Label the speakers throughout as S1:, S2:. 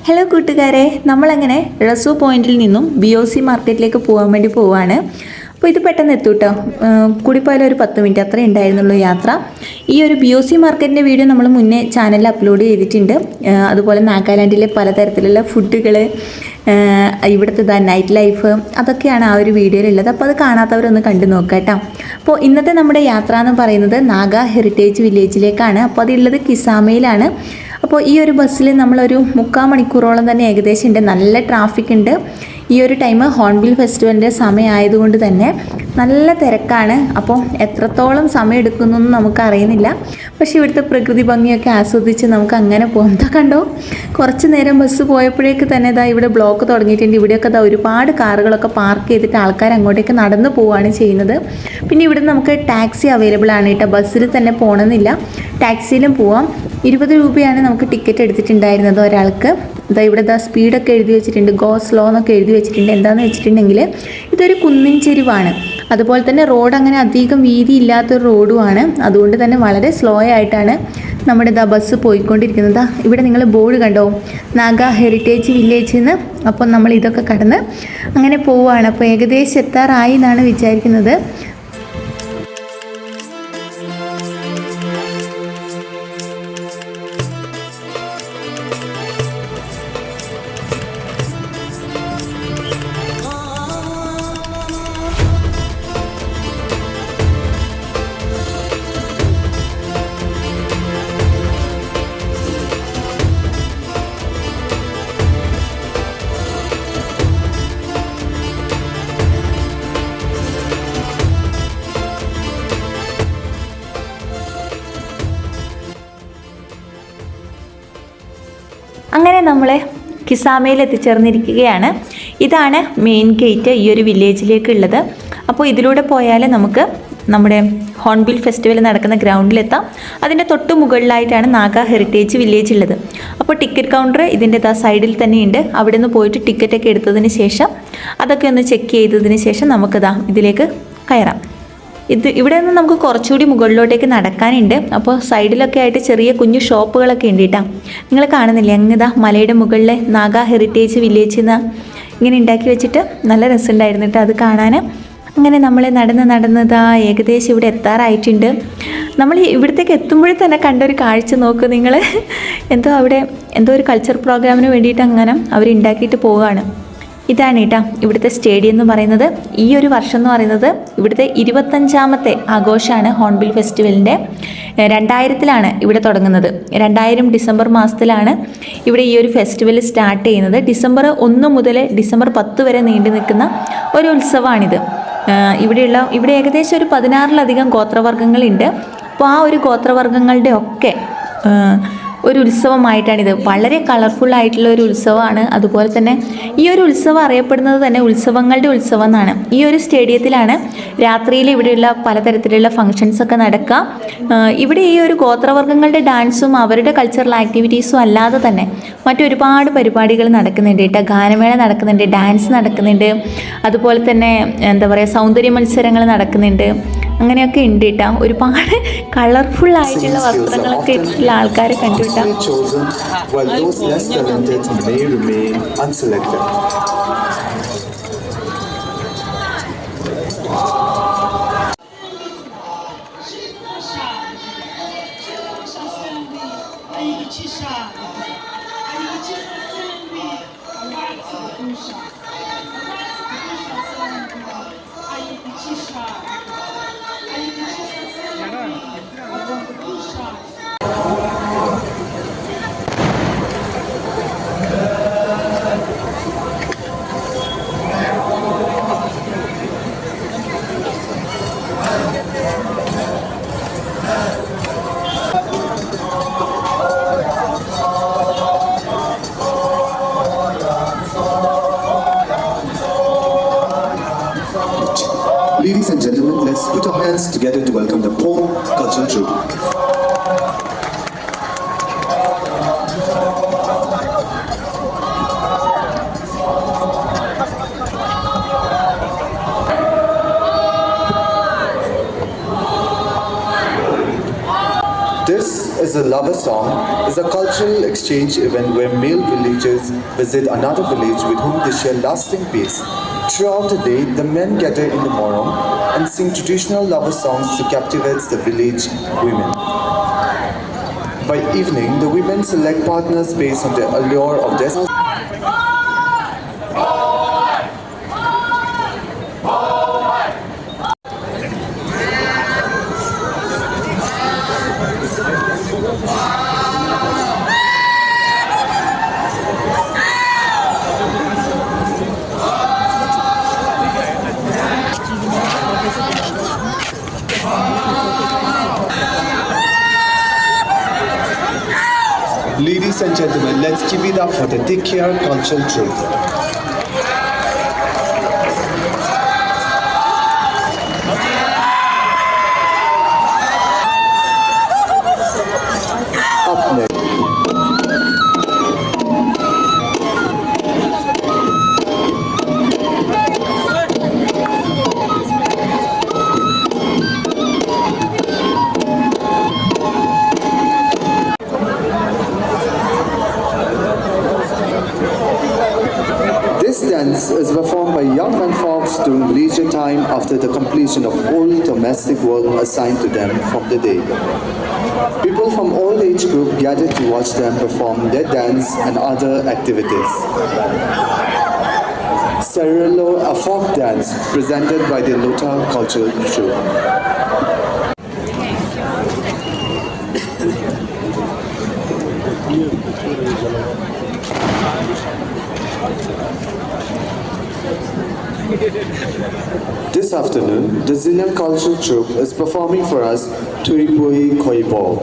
S1: Hello കൂട്ടുകാരെ, നമ്മളങ്ങനെ റസു പോയിന്റിൽ നിന്നും BOC മാർക്കറ്റിലേക്ക് പോകാൻ വേണ്ടി പോവാണ്. അപ്പോൾ ഇത് പെട്ടെന്ന് എത്തും കേട്ടോ. കൂടിപ്പോയാലും ഒരു 10 മിനിറ്റ് അത്രേ ഉണ്ടായിരുന്നുള്ളൂ യാത്ര. ഈ ഒരു BOC മാർക്കറ്റിൻ്റെ വീഡിയോ നമ്മൾ മുന്നേ ചാനലിൽ അപ്ലോഡ് ചെയ്തിട്ടുണ്ട്. അതുപോലെ നാഗാലാൻഡിലെ പലതരത്തിലുള്ള ഫുഡുകൾ, ഇവിടുത്തെ നൈറ്റ് ലൈഫ്, അതൊക്കെയാണ് ആ ഒരു വീഡിയോയിലുള്ളത്. അപ്പോൾ അത് കാണാത്തവരൊന്ന് കണ്ടു നോക്കാം കേട്ടോ. അപ്പോൾ ഇന്നത്തെ നമ്മുടെ യാത്ര എന്ന് പറയുന്നത് നാഗ ഹെറിറ്റേജ് വില്ലേജിലേക്കാണ്. അപ്പോൾ അതുള്ളത് കിസാമയിലാണ്. അപ്പോൾ ഈ ഒരു ബസ്സിൽ നമ്മളൊരു 3/4 മണിക്കൂറോളം തന്നെ ഏകദേശം ഉണ്ട്. നല്ല ട്രാഫിക് ഉണ്ട്. ഈ ഒരു ടൈം ഹോൺബിൽ ഫെസ്റ്റിവലിൻ്റെ സമയമായതുകൊണ്ട് തന്നെ നല്ല തിരക്കാണ്. അപ്പോൾ എത്രത്തോളം സമയം എടുക്കുന്നൊന്നും നമുക്കറിയുന്നില്ല. പക്ഷേ ഇവിടുത്തെ പ്രകൃതി ഭംഗിയൊക്കെ ആസ്വദിച്ച് നമുക്ക് അങ്ങനെ പോകാം. എന്താ കണ്ടോ, കുറച്ച് നേരം ബസ് പോയപ്പോഴേക്ക് തന്നെ ഇതാ ഇവിടെ ബ്ലോക്ക് തുടങ്ങിയിട്ടുണ്ട്. ഇവിടെയൊക്കെ ഇതാ ഒരുപാട് കാറുകളൊക്കെ പാർക്ക് ചെയ്തിട്ട് ആൾക്കാർ അങ്ങോട്ടേക്ക് നടന്നു പോവുകയാണ് ചെയ്യുന്നത്. പിന്നെ ഇവിടെ നമുക്ക് ടാക്സി അവൈലബിൾ ആണ് കേട്ടോ. ബസ്സിൽ തന്നെ പോകണമെന്നില്ല, ടാക്സിയിലും പോവാം. 20 രൂപയാണ് നമുക്ക് ടിക്കറ്റ് എടുത്തിട്ടുണ്ടായിരുന്നത് ഒരാൾക്ക്. ഇതാ ഇവിടെ സ്പീഡൊക്കെ എഴുതി വെച്ചിട്ടുണ്ട്, ഗോ സ്ലോ എന്നൊക്കെ എഴുതി വെച്ചിട്ടുണ്ട്. എന്താണെന്ന് വെച്ചിട്ടുണ്ടെങ്കിൽ ഇതൊരു കുന്നിൻ ചെരിവാണ്. അതുപോലെ തന്നെ റോഡ് അങ്ങനെ അധികം വീതി ഇല്ലാത്തൊരു റോഡുമാണ്. അതുകൊണ്ട് തന്നെ വളരെ സ്ലോ ആയിട്ടാണ് നമ്മുടെ ബസ് പോയിക്കൊണ്ടിരിക്കുന്നത്. ഇവിടെ നിങ്ങൾ ബോർഡ് കണ്ടോ, നാഗ ഹെറിറ്റേജ് വില്ലേജ് എന്ന്. അപ്പം നമ്മൾ ഇതൊക്കെ കടന്ന് അങ്ങനെ പോവുകയാണ്. അപ്പോൾ ഏകദേശം എത്താറായി എന്നാണ് വിചാരിക്കുന്നത്. അങ്ങനെ നമ്മൾ കിസാമയിൽ എത്തിച്ചേർന്നിരിക്കുകയാണ്. ഇതാണ് മെയിൻ ഗേറ്റ് ഈ ഒരു വില്ലേജിലേക്കുള്ളത്. അപ്പോൾ ഇതിലൂടെ പോയാൽ നമുക്ക് നമ്മുടെ ഹോൺബിൽ ഫെസ്റ്റിവൽ നടക്കുന്ന ഗ്രൗണ്ടിലെത്താം. അതിൻ്റെ തൊട്ട് മുകളിലായിട്ടാണ് നാഗ ഹെറിറ്റേജ് വില്ലേജ് ഉള്ളത്. അപ്പോൾ ടിക്കറ്റ് കൗണ്ടർ ഇതിൻ്റെ സൈഡിൽ തന്നെയുണ്ട്. അവിടെ നിന്ന് പോയിട്ട് ടിക്കറ്റൊക്കെ എടുത്തതിന് ശേഷം അതൊക്കെ ഒന്ന് ചെക്ക് ചെയ്തതിന് ശേഷം നമുക്കിതാ ഇതിലേക്ക് കയറാം. ഇവിടെ നിന്ന് നമുക്ക് കുറച്ചുകൂടി മുകളിലോട്ടേക്ക് നടക്കാനുണ്ട്. അപ്പോൾ സൈഡിലൊക്കെ ആയിട്ട് ചെറിയ കുഞ്ഞു ഷോപ്പുകളൊക്കെ ഉണ്ട് കേട്ടോ. നിങ്ങൾ കാണുന്നില്ലേ, അങ്ങ് മലയുടെ മുകളിലെ നാഗ ഹെറിറ്റേജ് വില്ലേജ് എന്ന് ഇങ്ങനെ ഉണ്ടാക്കി വെച്ചിട്ട് നല്ല രസമുണ്ടായിരുന്നു കേട്ടോ അത് കാണാൻ. അങ്ങനെ നമ്മൾ നടന്നതാ ഏകദേശം ഇവിടെ എത്താറായിട്ടുണ്ട്. നമ്മൾ ഇവിടത്തേക്ക് എത്തുമ്പോഴേ തന്നെ കണ്ടൊരു കാഴ്ച നോക്ക് നിങ്ങൾ. എന്തോ ഒരു കൾച്ചർ പ്രോഗ്രാമിന് വേണ്ടിയിട്ട് അങ്ങനെ അവരുണ്ടാക്കിയിട്ട് പോവുകയാണ്. ഇതാണ് കേട്ടോ ഇവിടുത്തെ സ്റ്റേഡിയം എന്ന് പറയുന്നത്. ഈ ഒരു വർഷം എന്ന് പറയുന്നത് ഇവിടുത്തെ 25ാമത്തെ ആഘോഷമാണ് ഹോൺബിൽ ഫെസ്റ്റിവലിൻ്റെ. 2000-ലാണ് ഇവിടെ തുടങ്ങുന്നത്. 2000 ഡിസംബർ മാസത്തിലാണ് ഇവിടെ ഈ ഒരു ഫെസ്റ്റിവൽ സ്റ്റാർട്ട് ചെയ്യുന്നത്. ഡിസംബർ 1 മുതൽ ഡിസംബർ 10 വരെ നീണ്ടു നിൽക്കുന്ന ഒരു ഉത്സവമാണിത്. ഇവിടെ ഏകദേശം ഒരു 16-ലധികം ഗോത്രവർഗ്ഗങ്ങളുണ്ട്. അപ്പോൾ ആ ഒരു ഗോത്രവർഗ്ഗങ്ങളുടെ ഒക്കെ ഒരു ഉത്സവമായിട്ടാണിത്. വളരെ കളർഫുൾ ആയിട്ടുള്ള ഒരു ഉത്സവമാണ്. അതുപോലെ തന്നെ ഈ ഒരു ഉത്സവം അറിയപ്പെടുന്നത് തന്നെ ഉത്സവങ്ങളുടെ ഉത്സവം എന്നാണ്. ഈ ഒരു സ്റ്റേഡിയത്തിലാണ് രാത്രിയിൽ ഇവിടെയുള്ള പലതരത്തിലുള്ള ഫങ്ഷൻസ് ഒക്കെ നടക്കുക. ഇവിടെ ഈ ഒരു ഗോത്രവർഗ്ഗങ്ങളുടെ ഡാൻസും അവരുടെ കൾച്ചറൽ ആക്ടിവിറ്റീസും അല്ലാതെ തന്നെ മറ്റൊരുപാട് പരിപാടികൾ നടക്കുന്നുണ്ട് കേട്ടോ. ഗാനമേള നടക്കുന്നുണ്ട്, ഡാൻസ് നടക്കുന്നുണ്ട്, അതുപോലെ തന്നെ സൗന്ദര്യ മത്സരങ്ങൾ നടക്കുന്നുണ്ട്. അങ്ങനെയൊക്കെ ഉണ്ട് കേട്ടോ. ഒരുപാട് കളർഫുൾ ആയിട്ടുള്ള വസ്ത്രങ്ങളൊക്കെ ഇട്ടിട്ടുള്ള ആൾക്കാരെ കണ്ടു കേട്ടോ.
S2: Ladies and gentlemen, let's put our hands together to welcome the Pom Cultural Troupe. This is a lover song is a cultural exchange event where male villagers visit another village with whom they share lasting peace. Throughout the day, the men gather in the morong and sing traditional lover songs to captivate the village women. By evening, the women select partners based on the allure of their Ladies and gentlemen, let's give it up for the Tikkiar cultural troupe. Up next. This dance is performed by young men folks during leisure time after the completion of all domestic work assigned to them from the day. People from all age group gather to watch them perform their dance and other activities. Serilo, a folk dance presented by the Lota Cultural Troupe. This afternoon, the Zillian Cultural Troupe is performing for us Tuipui Koi Ball,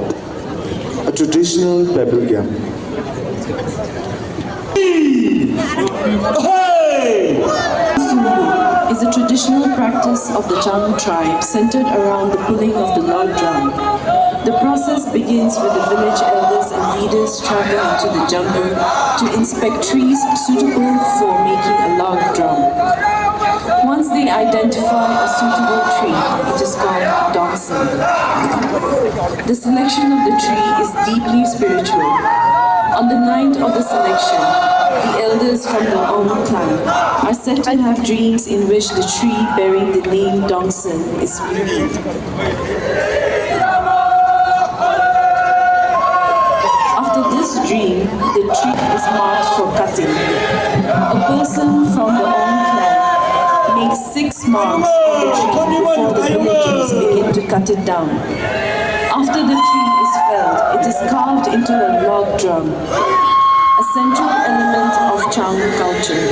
S2: a traditional pebble game.
S3: Is a traditional practice of the Chang tribe centered around the pulling of the log drum. The process begins with the village elders and leaders traveling into the jungle to inspect trees suitable for making a log drum. Once they identify a suitable tree, it is called dongsan. The selection of the tree is deeply spiritual. On the night of the selection, the elders from the Om clan are said to have dreams in which the tree bearing the name Dongsan is revealed. After this dream, the tree is marked for cutting. A person from the Om clan makes 6 marks on the tree before the villagers begin to cut it down. After the tree is felled, it is carved into a log drum, a central element of Chang culture.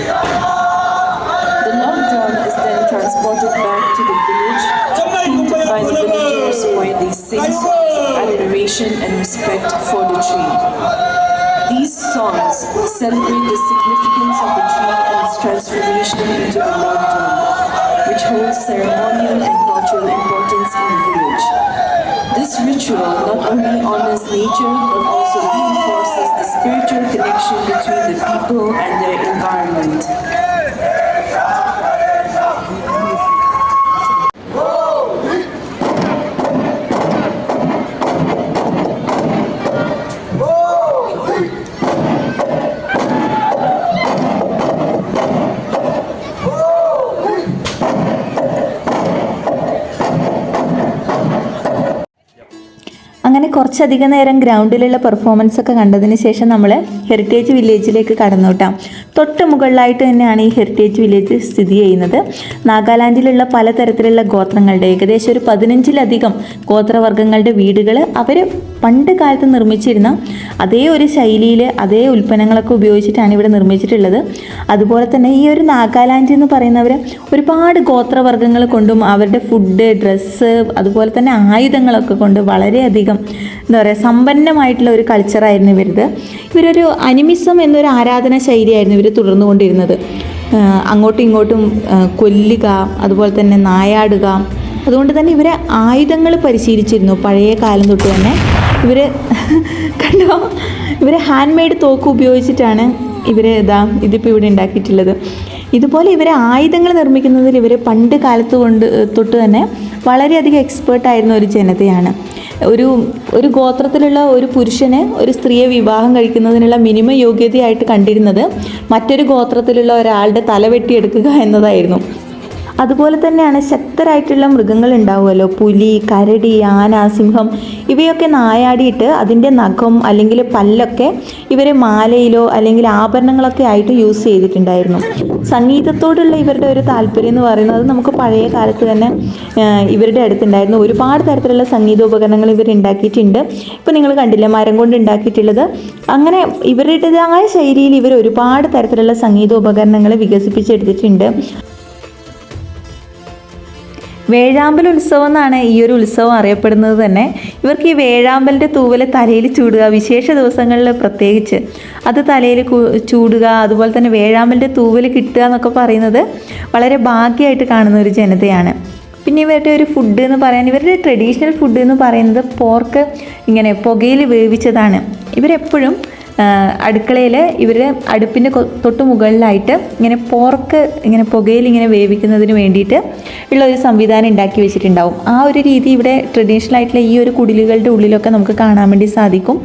S3: The log drum is then transported back to the village, beaten by the villagers while they sing songs of admiration and respect for the tree. These songs celebrate the significance of the tree and its transformation into a log drum, which holds ceremonial and cultural importance in the village. This ritual not only honors nature but also reinforces the spiritual connection between the people and their environment.
S1: അങ്ങനെ കുറച്ചധികം നേരം ഗ്രൗണ്ടിലുള്ള performance ഒക്കെ കണ്ടതിന് ശേഷം നമ്മൾ heritage വില്ലേജിലേക്ക് കടന്നു കേട്ടോ. തൊട്ട് മുകളിലായിട്ട് തന്നെയാണ് ഈ ഹെറിറ്റേജ് വില്ലേജ് സ്ഥിതി ചെയ്യുന്നത്. നാഗാലാൻഡിലുള്ള പലതരത്തിലുള്ള ഗോത്രങ്ങളുടെ ഏകദേശം ഒരു 15-ലധികം ഗോത്രവർഗ്ഗങ്ങളുടെ വീടുകൾ അവർ പണ്ട് കാലത്ത് നിർമ്മിച്ചിരുന്ന അതേ ഒരു ശൈലിയിൽ അതേ ഉൽപ്പന്നങ്ങളൊക്കെ ഉപയോഗിച്ചിട്ടാണ് ഇവിടെ നിർമ്മിച്ചിട്ടുള്ളത്. അതുപോലെ തന്നെ ഈ ഒരു നാഗാലാൻഡ് എന്ന് പറയുന്നവർ ഒരുപാട് ഗോത്രവർഗ്ഗങ്ങൾ കൊണ്ടും അവരുടെ ഫുഡ്, ഡ്രസ്സ്, അതുപോലെ തന്നെ ആയുധങ്ങളൊക്കെ കൊണ്ട് വളരെയധികം എന്താ പറയുക സമ്പന്നമായിട്ടുള്ള ഒരു കൾച്ചറായിരുന്നു ഇവരുത്. ഇവരൊരു അനിമിസം എന്നൊരു ആരാധന ശൈലിയായിരുന്നു ഇവർ തുടർന്നുകൊണ്ടിരുന്നത്. അങ്ങോട്ടും ഇങ്ങോട്ടും കൊല്ലുക, അതുപോലെ തന്നെ നായാടുക. അതുകൊണ്ട് തന്നെ ഇവരെ ആയുധങ്ങൾ പരിശീലിച്ചിരുന്നു പഴയ കാലം തൊട്ട് തന്നെ. ഇവർ കണ്ടോ, ഇവർ ഹാൻഡ് മെയ്ഡ് തോക്ക് ഉപയോഗിച്ചിട്ടാണ് ഇവർ ഇതിപ്പോൾ ഇവിടെ ഉണ്ടാക്കിയിട്ടുള്ളത്. ഇതുപോലെ ഇവരെ ആയുധങ്ങൾ നിർമ്മിക്കുന്നതിൽ ഇവർ പണ്ട് കാലത്ത് തൊട്ട് തന്നെ വളരെയധികം എക്സ്പേർട്ടായിരുന്ന ഒരു ജനതയാണ്. ഒരു ഗോത്രത്തിലുള്ള ഒരു പുരുഷന് ഒരു സ്ത്രീയെ വിവാഹം കഴിക്കുന്നതിനുള്ള മിനിമം യോഗ്യതയായിട്ട് കണ്ടിരുന്നത് മറ്റൊരു ഗോത്രത്തിലുള്ള ഒരാളുടെ തല വെട്ടിയെടുക്കുക എന്നതായിരുന്നു. അതുപോലെ തന്നെയാണ് ശക്തരായിട്ടുള്ള മൃഗങ്ങൾ ഉണ്ടാവുമല്ലോ, പുലി, കരടി, ആന, സിംഹം, ഇവയൊക്കെ നായാടിയിട്ട് അതിൻ്റെ നഖം അല്ലെങ്കിൽ പല്ലൊക്കെ ഇവർ മാലയിലോ അല്ലെങ്കിൽ ആഭരണങ്ങളൊക്കെ ആയിട്ട് യൂസ് ചെയ്തിട്ടുണ്ടായിരുന്നു. സംഗീതത്തോടുള്ള ഇവരുടെ ഒരു താല്പര്യം എന്ന് പറയുന്നത് നമുക്ക് പഴയ കാലത്ത് തന്നെ ഇവരുടെ അടുത്തുണ്ടായിരുന്നു. ഒരുപാട് തരത്തിലുള്ള സംഗീതോപകരണങ്ങൾ ഇവർ ഉണ്ടാക്കിയിട്ടുണ്ട്. ഇപ്പോൾ നിങ്ങൾ കണ്ടില്ലേ മരം കൊണ്ട് ഉണ്ടാക്കിയിട്ടുള്ളത്. അങ്ങനെ ഇവരുടേതായ ശൈലിയിൽ ഇവർ ഒരുപാട് തരത്തിലുള്ള സംഗീതോപകരണങ്ങൾ വികസിപ്പിച്ചെടുത്തിട്ടുണ്ട്. വേഴാമ്പൽ ഉത്സവം എന്നാണ് ഈ ഒരു ഉത്സവം അറിയപ്പെടുന്നത് തന്നെ. ഇവർക്ക് ഈ വേഴാമ്പലിൻ്റെ തൂവൽ തലയിൽ ചൂടുക, വിശേഷ ദിവസങ്ങളിൽ പ്രത്യേകിച്ച് അത് തലയിൽ ചൂടുക, അതുപോലെ തന്നെ വേഴാമ്പലിൻ്റെ തൂവൽ കിട്ടുക എന്നൊക്കെ പറയുന്നത് വളരെ ഭാഗ്യമായിട്ട് കാണുന്ന ഒരു ജനതയാണ്. പിന്നെ ഇവരുടെ ഒരു ഫുഡ് എന്ന് പറയാൻ, ഇവരുടെ ട്രഡീഷണൽ ഫുഡ് എന്ന് പറയുന്നത് പോർക്ക് ഇങ്ങനെ പുകയിൽ വേവിച്ചതാണ്. ഇവരെപ്പോഴും അടുക്കളയിൽ ഇവർ അടുപ്പിൻ്റെ തൊട്ട് മുകളിലായിട്ട് ഇങ്ങനെ പോർക്ക് ഇങ്ങനെ പുകയിൽ ഇങ്ങനെ വേവിക്കുന്നതിന് വേണ്ടിയിട്ട് ഉള്ള ഒരു സംവിധാനം ഉണ്ടാക്കി വെച്ചിട്ടുണ്ടാവും. ആ ഒരു രീതി ഇവിടെ ട്രഡീഷണൽ ആയിട്ടുള്ള ഈ ഒരു കുടിലുകളുടെ ഉള്ളിലൊക്കെ നമുക്ക് കാണാൻ വേണ്ടി സാധിക്കും.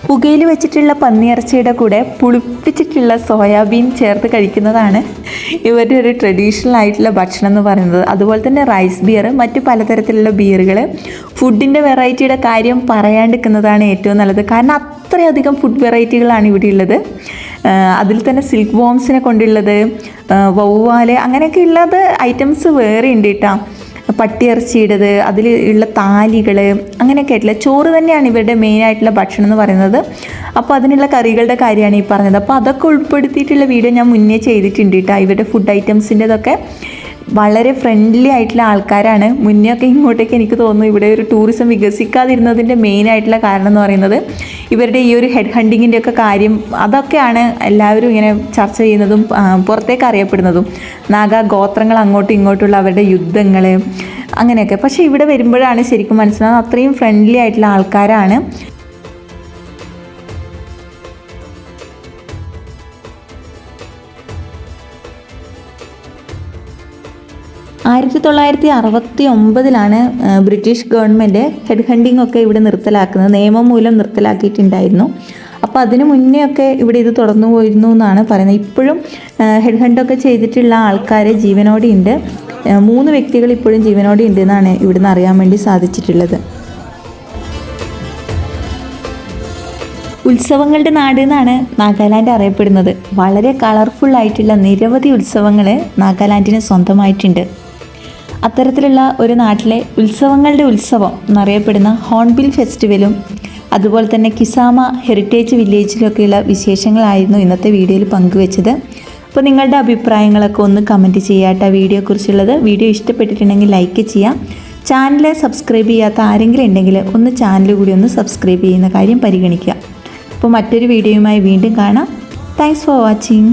S1: പുകയിൽ വെച്ചിട്ടുള്ള പന്നിയിറച്ചിയുടെ കൂടെ പുളിപ്പിച്ചിട്ടുള്ള സോയാബീൻ ചേർത്ത് കഴിക്കുന്നതാണ് ഇവരുടെ ഒരു ട്രഡീഷണൽ ആയിട്ടുള്ള ഭക്ഷണം എന്ന് പറയുന്നത്. അതുപോലെ തന്നെ റൈസ് ബിയർ, മറ്റ് പലതരത്തിലുള്ള ബിയറുകൾ. ഫുഡിൻ്റെ വെറൈറ്റിയുടെ കാര്യം പറയാണ്ടിരിക്കുന്നതാണ് ഏറ്റവും നല്ലത്. കാരണം അത്രയധികം ഫുഡ് വെറൈറ്റികളാണ് ഇവിടെ ഉള്ളത്. അതിൽ തന്നെ സിൽക്ക് ബോംസിനെ കൊണ്ടുള്ളത്, വവ്വാൽ, അങ്ങനെയൊക്കെ ഉള്ളത് ഐറ്റംസ് വേറെ ഉണ്ട് കേട്ടോ. പട്ടിയിറച്ചിയുടേത്, അതിൽ ഉള്ള താലികൾ, അങ്ങനെയൊക്കെ ആയിട്ടുള്ള ചോറ് തന്നെയാണ് ഇവരുടെ മെയിനായിട്ടുള്ള ഭക്ഷണം എന്ന് പറയുന്നത്. അപ്പോൾ അതിനുള്ള കറികളുടെ കാര്യമാണ് ഈ പറഞ്ഞത്. അപ്പോൾ അതൊക്കെ ഉൾപ്പെടുത്തിയിട്ടുള്ള വീഡിയോ ഞാൻ മുന്നേ ചെയ്തിട്ടുണ്ട് കേട്ടോ. ഇവരുടെ ഫുഡ് ഐറ്റംസിൻ്റെതൊക്കെ വളരെ ഫ്രണ്ട്ലി ആയിട്ടുള്ള ആൾക്കാരാണ്. മുന്നേ ഒക്കെ ഇങ്ങോട്ടേക്ക് എനിക്ക് തോന്നുന്നു ഇവിടെ ഒരു ടൂറിസം വികസിക്കാതിരുന്നതിൻ്റെ മെയിനായിട്ടുള്ള കാരണം എന്ന് പറയുന്നത് ഇവരുടെ ഈ ഒരു ഹെഡ് ഹണ്ടിങ്ങിൻ്റെ ഒക്കെ കാര്യം, അതൊക്കെയാണ് എല്ലാവരും ഇങ്ങനെ ചർച്ച ചെയ്യുന്നതും പുറത്തേക്ക് അറിയപ്പെടുന്നതും. നാഗാ ഗോത്രങ്ങൾ അങ്ങോട്ടും ഇങ്ങോട്ടുള്ള അവരുടെ യുദ്ധങ്ങൾ അങ്ങനെയൊക്കെ. പക്ഷേ ഇവിടെ വരുമ്പോഴാണ് ശരിക്കും മനസ്സിലാകുന്നത് അത്രയും ഫ്രണ്ട്ലി ആയിട്ടുള്ള ആൾക്കാരാണ്. ആയിരത്തി 1969 ബ്രിട്ടീഷ് ഗവൺമെൻറ് ഹെഡ് ഹണ്ടിങ് ഒക്കെ ഇവിടെ നിർത്തലാക്കുന്നത്, നിയമം മൂലം നിർത്തലാക്കിയിട്ടുണ്ടായിരുന്നു. അപ്പോൾ അതിന് മുന്നേ ഒക്കെ ഇവിടെ ഇത് തുടർന്നു പോയിരുന്നു എന്നാണ് പറയുന്നത്. ഇപ്പോഴും ഹെഡ് ഹണ്ടൊക്കെ ചെയ്തിട്ടുള്ള ആൾക്കാർ ജീവനോടെ ഉണ്ട്. 3 വ്യക്തികൾ ഇപ്പോഴും ജീവനോടെ ഉണ്ട് എന്നാണ് ഇവിടുന്ന് അറിയാൻ വേണ്ടി സാധിച്ചിട്ടുള്ളത്. ഉത്സവങ്ങളുടെ നാട് എന്നാണ് നാഗാലാൻഡ് അറിയപ്പെടുന്നത്. വളരെ കളർഫുള്ളായിട്ടുള്ള നിരവധി ഉത്സവങ്ങൾ നാഗാലാൻഡിന് സ്വന്തമായിട്ടുണ്ട്. അത്തരത്തിലുള്ള ഒരു നാട്ടിലെ ഉത്സവങ്ങളുടെ ഉത്സവം എന്നറിയപ്പെടുന്ന ഹോൺബിൽ ഫെസ്റ്റിവലും അതുപോലെ തന്നെ കിസാമ ഹെറിറ്റേജ് വില്ലേജിലൊക്കെയുള്ള വിശേഷങ്ങളായിരുന്നു ഇന്നത്തെ വീഡിയോയിൽ പങ്കുവെച്ചത്. അപ്പോൾ നിങ്ങളുടെ അഭിപ്രായങ്ങളൊക്കെ ഒന്ന് കമൻറ്റ് ചെയ്യാട്ടോ വീഡിയോയെക്കുറിച്ചുള്ളത്. വീഡിയോ ഇഷ്ടപ്പെട്ടിട്ടുണ്ടെങ്കിൽ ലൈക്ക് ചെയ്യാം. ചാനൽ സബ്സ്ക്രൈബ് ചെയ്യാത്ത ആരെങ്കിലും ഉണ്ടെങ്കിൽ ഒന്ന് ചാനൽ കൂടി ഒന്ന് സബ്സ്ക്രൈബ് ചെയ്യുന്ന കാര്യം പരിഗണിക്കുക. അപ്പോൾ മറ്റൊരു വീഡിയോയുമായി വീണ്ടും കാണാം. Thanks for watching.